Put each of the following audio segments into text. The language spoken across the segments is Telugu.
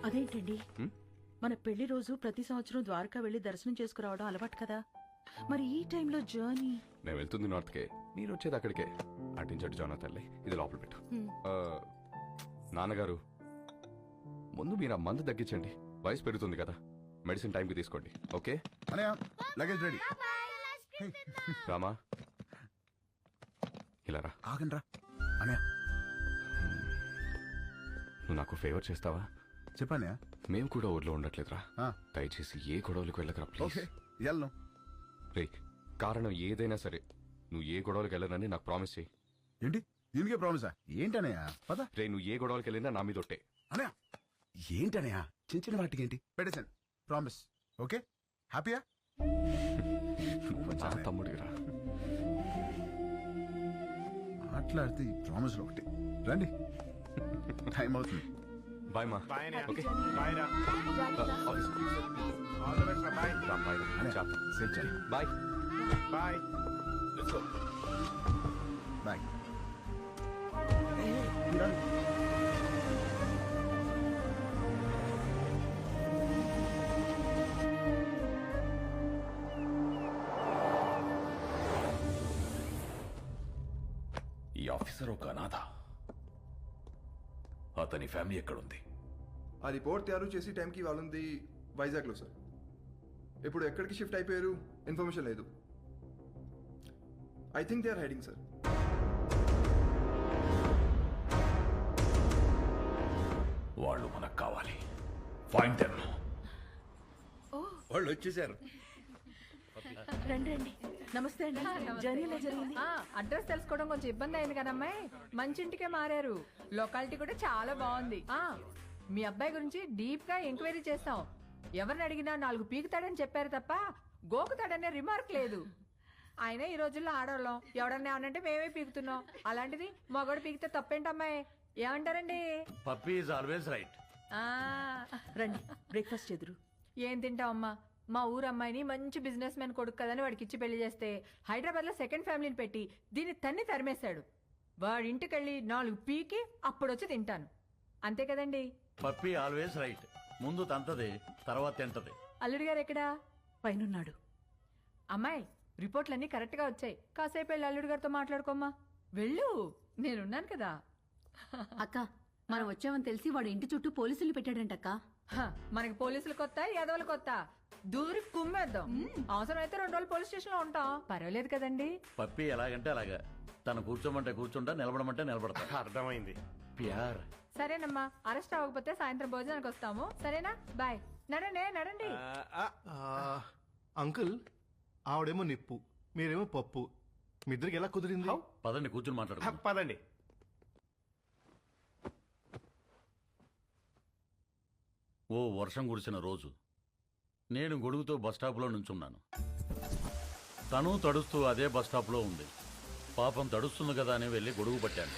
అదేంటండి, మన పెళ్లి రోజు ప్రతి సంవత్సరం ద్వారకా వెళ్లి దర్శనం చేసుకురావడం అలవాటు కదా, మరి ఈ టైంలో జర్నీ? నేను వెళ్తుంది నార్త్ కే, మీరు వచ్చేది అక్కడికే. అటించటు జానా తల్లి, ఇది లోపల పెట్టు. నాన్నగారు, ముందు మీరు ఆ మందు తగ్గించండి, వయసు పెరుగుతుంది కదా. మెడిసిన్ టైంకి తీసుకోండి, ఓకే? Luggage ready. రామా, ఇలా రా. ఆగండి రా అనయా. నువ్వు నాకు ఫేవర్ చేస్తావా? చెప్పానయా. మేము కూడా ఊర్లో ఉండట్లేదురా, దయచేసి ఏ గొడవలకు వెళ్ళకరా ప్లీజ్. వెళ్ళను రే, కారణం ఏదైనా సరే నువ్వు ఏ గొడవలకు వెళ్ళనని నాకు ప్రామిస్ చేయి. ఏంటి దీనికే ప్రామిసా? ఏంటనయా పద. రే, నువ్వు ఏ గొడవలకు వెళ్ళినా నా మీద ఒట్టే. అనయా ఏంటనయా, చిన్న చిన్న వాటికి ఏంటి? పెట్టేశాను, ప్రామిస్. ఓకే, హ్యాపీయా? నా తమ్ముడిరా. మాట్లాడితే ఈ ప్రామిస్లో ఒకటి. రండి, టైం అవుతుంది. బాయ్ మా. ఓకే బాయ్ రా. Bye bye. బాయ్. ఈ ఆఫీసర్ ఒక అనాథ. అతని ఫ్యామిలీ ఎక్కడుంది? ఆ రిపోర్ట్ తయారు చేసి టైంకి వాళ్ళుంది వైజాగ్లో సార్. ఇప్పుడు ఎక్కడికి షిఫ్ట్ అయిపోయారు ఇన్ఫర్మేషన్ లేదు. I think they are hiding sir. వాళ్ళు మనకు కావాలి. Find them. వాళ్ళు వచ్చేసారు. రండి రండి. నమస్తే అండి. జర్నీ ఎలా జరిగింది? అడ్రస్ తెలుసుకోవడం కొంచెం ఇబ్బంది అయింది కదమ్మాయి. మంచి ఇంటికే మారారు. లొకాలిటీ కూడా చాలా బాగుంది. మీ అబ్బాయి గురించి డీప్ గా ఎంక్వైరీ చేస్తాం. ఎవరిని అడిగినా 4 పీకుతాడని చెప్పారు తప్ప గోకుతాడనే రిమార్క్ లేదు. ఆయన ఈ రోజుల్లో ఆడవాళ్ళం, ఎవడన్నా ఏమనంటే మేమే పీకుతున్నాం. అలాంటిది మగోడు పీకితే తప్పేంటమ్మాయి? ఏమంటారండి? Puppy is always right. రండి, బ్రేక్ఫాస్ట్ చెదురు. ఏం తింటావమ్మా? మా ఊరు అమ్మాయిని మంచి బిజినెస్ మ్యాన్ కొడుకు కదని వాడికి ఇచ్చి పెళ్లి చేస్తే హైదరాబాద్ లో సెకండ్ ఫ్యామిలీని పెట్టి దీన్ని తరిమేశాడు. వాడి ఇంటికెళ్ళి 4 పీకి అప్పుడొచ్చి తింటాను. అంతే కదండి? Puppy always right. ముందు తంతది, తర్వాత తింటది. అల్లుడి గారు ఎక్కడా? పైనున్నాడు. అమ్మాయి, రిపోర్ట్లన్నీ కరెక్ట్ గా వచ్చాయి. కాసేపు వెళ్ళి అల్లుడి గారితో మాట్లాడుకోమ్మా. వెళ్ళు, నేనున్నాను కదా. అక్క, మనం వచ్చామని తెలిసి వాడు ఇంటి చుట్టూ పోలీసులు పెట్టాడంటక్క. మనకి పోలీసులు కొత్త, యాదవులు కొత్త. దూరి కుమ్మేద్దాం. అవసరమైతే 2 రోజులు పోలీస్ స్టేషన్ లో ఉంటాం. పర్వాలేదు కదండి? పప్పీ ఎలాగంటే అలాగా. తను కూర్చోమంటే కూర్చుంటా, నిలబడమంటే నిలబడతా. అర్థమైంది. ప్యార్. సరేనమ్మా, అరెస్ట్ అవ్వకపోతే సాయంత్రం భోజనానికి వస్తాము. సరేనా? బాయ్. నడండి. అంకుల్, ఆవిడేమో నిప్పు, మీరేమో పప్పు. మీ ఇద్దరికి ఎలా కుదిరింది? పదండి, కూర్చుని మాట్లాడు. పదండి. ఓ వర్షం కురిసిన రోజు నేను గొడుగుతో బస్టాప్లో నుంచున్నాను. తను తడుస్తూ అదే బస్టాప్లో ఉంది. పాపం తడుస్తుంది కదా అని వెళ్ళి గొడుగు పట్టాను.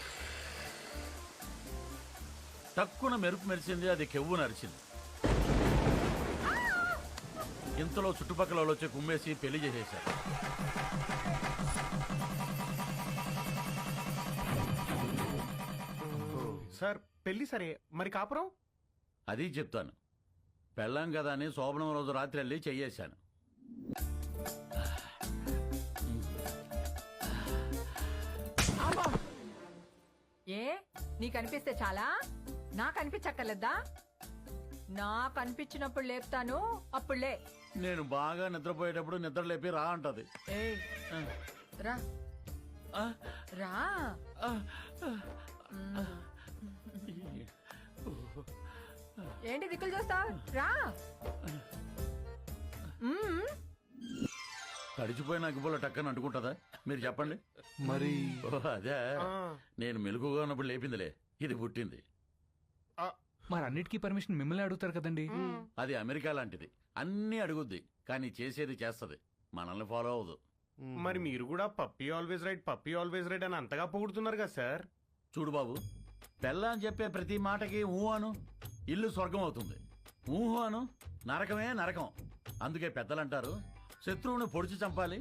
తక్కువ మెరుపు మెరిసింది, అది కెవ్వు నరిచింది. ఇంతలో చుట్టుపక్కల వాళ్ళు వచ్చి కుమ్మేసి పెళ్లి చేసేశారు. సార్ పెళ్లి సరే, మరి కాపురం? అది చెప్తాను. పెళ్ళాం కదా అని శోభనం రోజు రాత్రి వెళ్ళి చెయ్యేశాను. ఏ నీకు అనిపిస్తే చాలా? నాకు అనిపించక్కర్లేదా? నాకు అనిపించినప్పుడు లేపుతాను, అప్పుడులే. నేను బాగా నిద్రపోయేటప్పుడు నిద్ర లేపి రా అంటది. రా రా. ఏంటి దిక్కులు చూస్తావు? రా. తడిచిపోయిన అగ్గిపుల్ల టక్కని అంటుకుంటుందా? మీరు చెప్పండి. మరి అదే, నేను మెలుగుగా ఉన్నప్పుడు లేపిందిలే, ఇది పుట్టింది. మరి అన్నిటికీ పర్మిషన్ మిమ్మల్ని అడుగుతారు కదండి. అది అమెరికా లాంటిది, అన్నీ అడుగుద్ది, కానీ చేసేది చేస్తది, మనల్ని ఫాలో అవ్వదు. మరి మీరు కూడా పప్పీ ఆల్వేస్ రైట్ అని అంతగా పొగుడుతున్నారు కదా సార్. చూడు బాబు, పెళ్ళాం చెప్పే ప్రతి మాటకి ఊహు అను, ఇల్లు స్వర్గం అవుతుంది. ఊహు అను, నరకమే నరకం. అందుకే పెద్దలంటారు, శత్రువుని పొడిచి చంపాలి,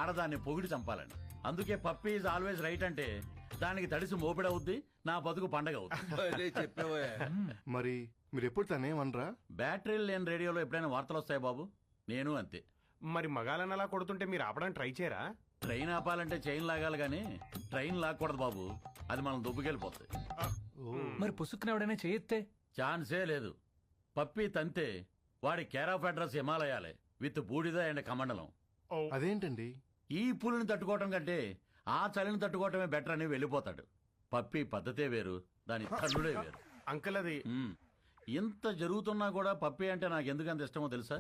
ఆడదాన్ని పొగిడి చంపాలని. అందుకే పప్పీ ఈజ్ ఆల్వేస్ రైట్ అంటే దానికి తడిసి మోపిడవుద్ది, నా బతుకు పండగ అవుతుంది. మరి మీరు ఎప్పుడు తనేమనరా? బ్యాటరీలు లేని రేడియోలో ఎప్పుడైనా వార్తలు వస్తాయి బాబు? నేను అంతే. మరి మగాలని అలా కొడుతుంటే మీరు ఆపడానికి ట్రై చేయరా? ట్రైన్ ఆపాలంటే చైన్ లాగాలి కానీ ట్రైన్ లాక్కూడదు బాబు, అది మనం దుబ్బుకెళ్ళిపోతుంది. మరి పుసుక్కున ఎవడైనా చేయెత్తే? ఛాన్సే లేదు. పప్పి తంతే వాడి కేర్ ఆఫ్ అడ్రస్ హిమాలయాలే విత్ బూడిద అండ్ కమండలం. అదేంటండి? ఈ పులిని తట్టుకోవటం కంటే ఆ చలిని తట్టుకోవటమే బెటర్ అని వెళ్ళిపోతాడు. పప్పి పద్ధతే వేరు, దాని తల్లుడే వేరు. అంకుల్ అది ఇంత జరుగుతున్నా కూడా పప్పి అంటే నాకు ఎందుకంత ఇష్టమో తెలుసా?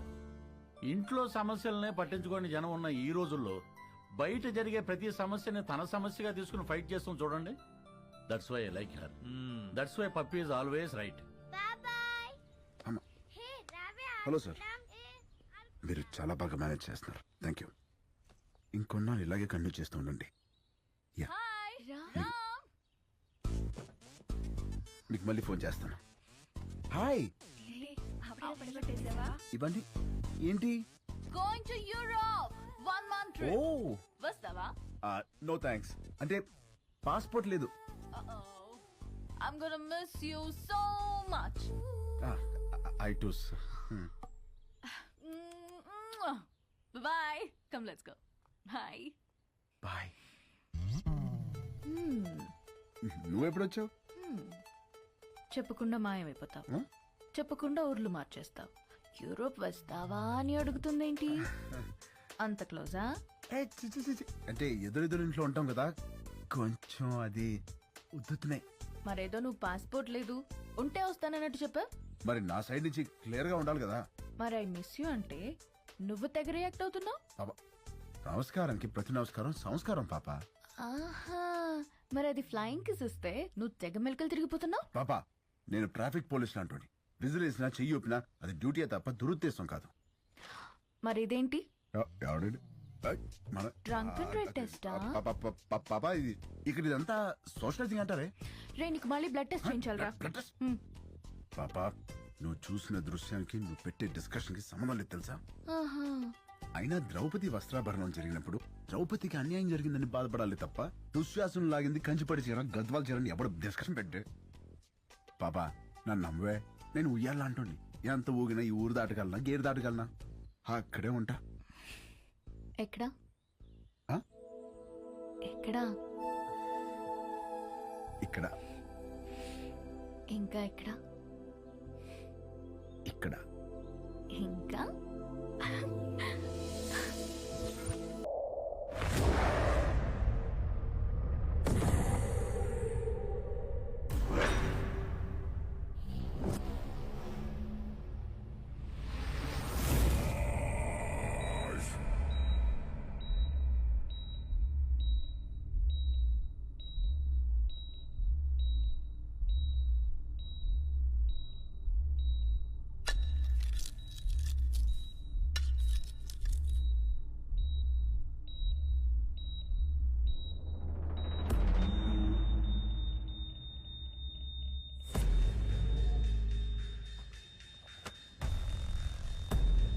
ఇంట్లో సమస్యలనే పట్టించుకోని జనం ఉన్న ఈ రోజుల్లో బయట జరిగే ప్రతి సమస్యని తన సమస్యగా తీసుకుని ఫైట్ చేస్తాం చూడండి. That's why I like her. That's why Puppy is always right. Hello sir, మీరు చాలా బాగా మేనేజ్ చేస్తున్నారు. Thank you. ఇంకొన్నాళ్ళు ఇలాగే కంటిన్యూ చేస్తూ ఉండండి. యా, మీకు మళ్ళీ ఫోన్ చేస్తాను. హాయ్, ఇవ్వండి. ఏంటి? గోయింగ్ టు యూరోప్ 1 month ఓ trip. వస్తావా? No thanks. అంటే పాస్పోర్ట్ లేదు. I'm gonna miss you so much. I too. Bye. Come, let's go. Bye. Bye. నువ్వు ఎప్పుడు వచ్చావు? చెప్పకుండా మాయమైపోతావు, Huh? చెప్పకుండా ఊర్లు మార్చేస్తావు. యూరోప్ వస్తావా అని అడుగుతుందేంటి? అంత క్లోజా? అంటే ఎదురెదురు ఇంట్లో ఉంటాం కదా, కొంచెం అది ఉద్దుతున్నాయి. మరేదో నువ్వు పాస్పోర్ట్ లేదు, ఉంటే వస్తానన్నట్టు చెప్పా. మరి నా సైడ్ నుంచి క్లియర్ గా ఉండాలి కదా. మరి ఐ మిస్ యూ అంటే నువ్వు తెగ రియాక్ట్ అవుతున్నావు. పాప, నమస్కారానికి ప్రతి నమస్కారం సంస్కారం పాప. ఆహా, మరి అది ఫ్లయింగ్ కిస్ ఇస్తే నువ్వు తెగ మెలకలు తిరిగిపోతున్నావు. పాప, నేను ట్రాఫిక్ పోలీస్ లాంటి విజిల్ వేసినా చెయ్యి ఊపినా అది డ్యూటీ తప్ప దురుద్దేశం కాదు. మరి ఇదేంటి? ఎవడండి? Drunk and drive test ఆ? పాప, ఇది ఇక్కడ ఇదంతా సోషలైజింగ్ అంటారే. రే, నీకు మళ్ళీ బ్లడ్ టెస్ట్ చేయించాలరా? పాప, నువ్వు చూసిన దృశ్యానికి నువ్వు పెట్టే డిస్కషన్ కి సంబంధం లేదు తెలుసా? ఆహా, అయినా ద్రౌపది వస్త్రాభరణం జరిగినప్పుడు ద్రౌపదికి అన్యాయం జరిగిందని బాధపడాలి తప్ప దుశ్శాసనం లాగింది కంచిపడి చీర గద్వాల చీరని ఎవడు డిస్కషన్ పెట్టే. పాపా, నన్ను నమ్మవే, నేను ఉయ్యాలా అంటోండి. ఎంత ఊగినా ఈ ఊరు దాటగలనా, గేరు దాటగలనా? అక్కడే ఉంటా. ఎక్కడా? ఆ? ఎక్కడా? ఇక్కడ. ఇంకా ఎక్కడా? ఇక్కడ. ఇంకా?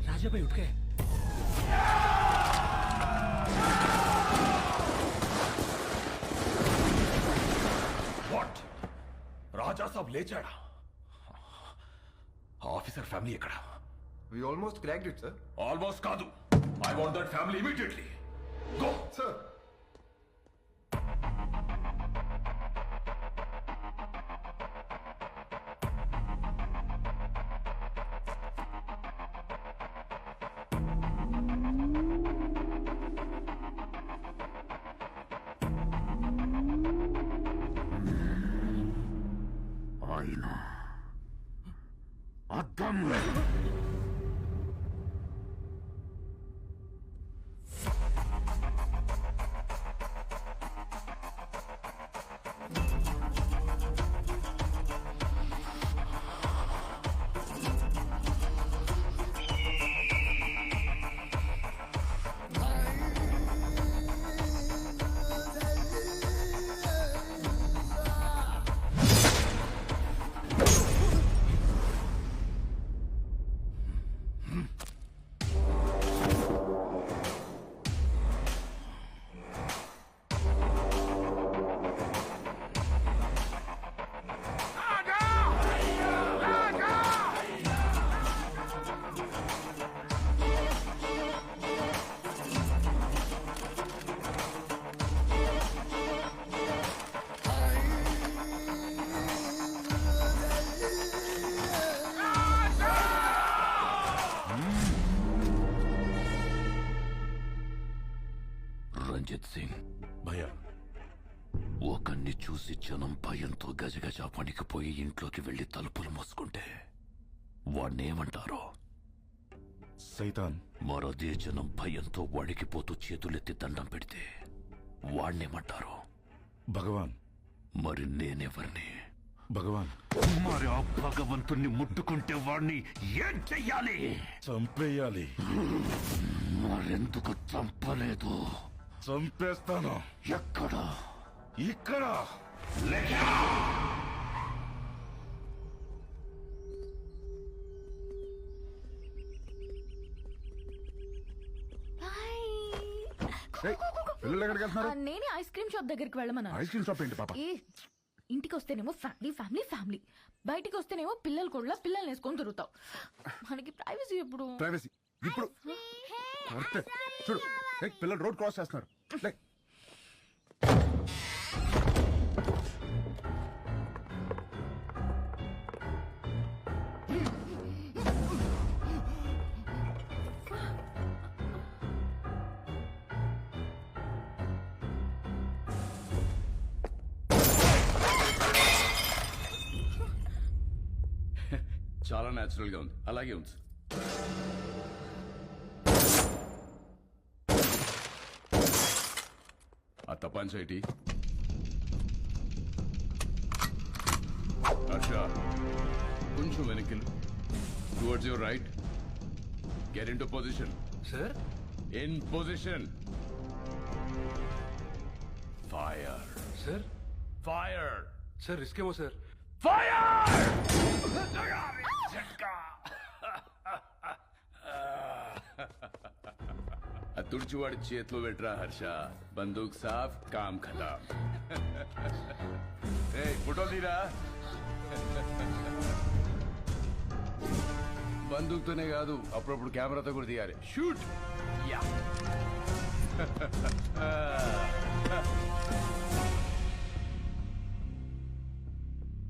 राजा भाई उठ गए। వాట్? రాజా సాబ్ లేచాడా? ఆఫీసర్ ఫ్యామిలీ ఎక్కడ? We almost cracked it, sir. Almost కాదు. I want that family immediately. Go Sir. ఆయన అర్థం. రంజిత్ సింగ్. భయ్యా ఒకన్ని చూసి జనం భయంతో గజగజ వణికిపోయి ఇంట్లోకి వెళ్లి తలుపులు మూసుకుంటే వాణ్ణేమంటారో? సైతాన్. మరదే జనం భయంతో వణికిపోతూ చేతులెత్తి దండం పెడితే వాణ్ణేమంటారో? భగవాన్. మరి నేనెవరిని? భగవాన్. మరి ఆ భగవంతుణ్ణి ముట్టుకుంటే వాణ్ణి ఏం చెయ్యాలి? చంపేయాలి. మరెందుకు చంపలేదు? చంపేస్తాను. ఎక్కడ? ఇక్కడ. పిల్లలు ఎక్కడికి వెళ్తున్నారు? నేనే ఐస్ క్రీమ్ షాప్ దగ్గరికి వెళ్ళమన్నా. ఐస్ క్రీమ్ షాప్ ఏంటి పాప? ఇంటికి వస్తేనేమో ఫ్యామిలీ ఫ్యామిలీ ఫ్యామిలీ, బయటికి వస్తేనేమో పిల్లలు కూడా పిల్లల్ని వేసుకొని తిరుగుతావు. మనకి ప్రైవసీ ఎప్పుడు? ప్రైవసీ ఇప్పుడు కరెక్టే. చూడు పిల్లలు రోడ్ క్రాస్ చేస్తున్నారు. లే. చాలా న్యాచురల్ గా ఉంది. అలాగే ఉంది. ఆ తపాంచేటి హర్ష, కొంచెం వెనక్కి towards your right. Get in to position. Sir in position. Fire. Sir fire. Sir risk ఏమో సార్. తుడిచివాడి చేతిలో పెట్టరా హర్ష. బందూక్ సాఫ్, కామ్ ఖతాం. ఫోటో తీరా. బందూక్తోనే కాదు, అప్పుడప్పుడు కెమెరాతో కూడా తీయాలి. షూట్. యా.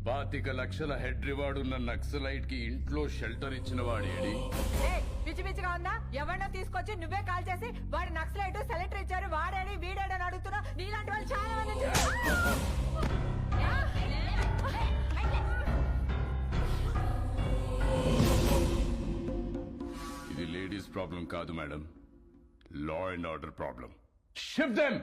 25 లక్షల హెడ్ రివార్డ్ ఉన్న నక్సలైట్ కి ఇంట్లో షెల్టర్ ఇచ్చిన వాడేడి? పిచ్చి పిచ్చిగా ఉందా? ఎవరినో తీసుకొచ్చి నువ్వే కాల్ చేసి వాడు నక్సలైట్ సెలెక్టర్ ఇచ్చారు వాడేడి వీడేడని అడుగుతున్నా. నీలాంటి వాళ్ళు చాలా మంది. ఇది లేడీస్ ప్రాబ్లం కాదు madam, law and order problem. Shift them.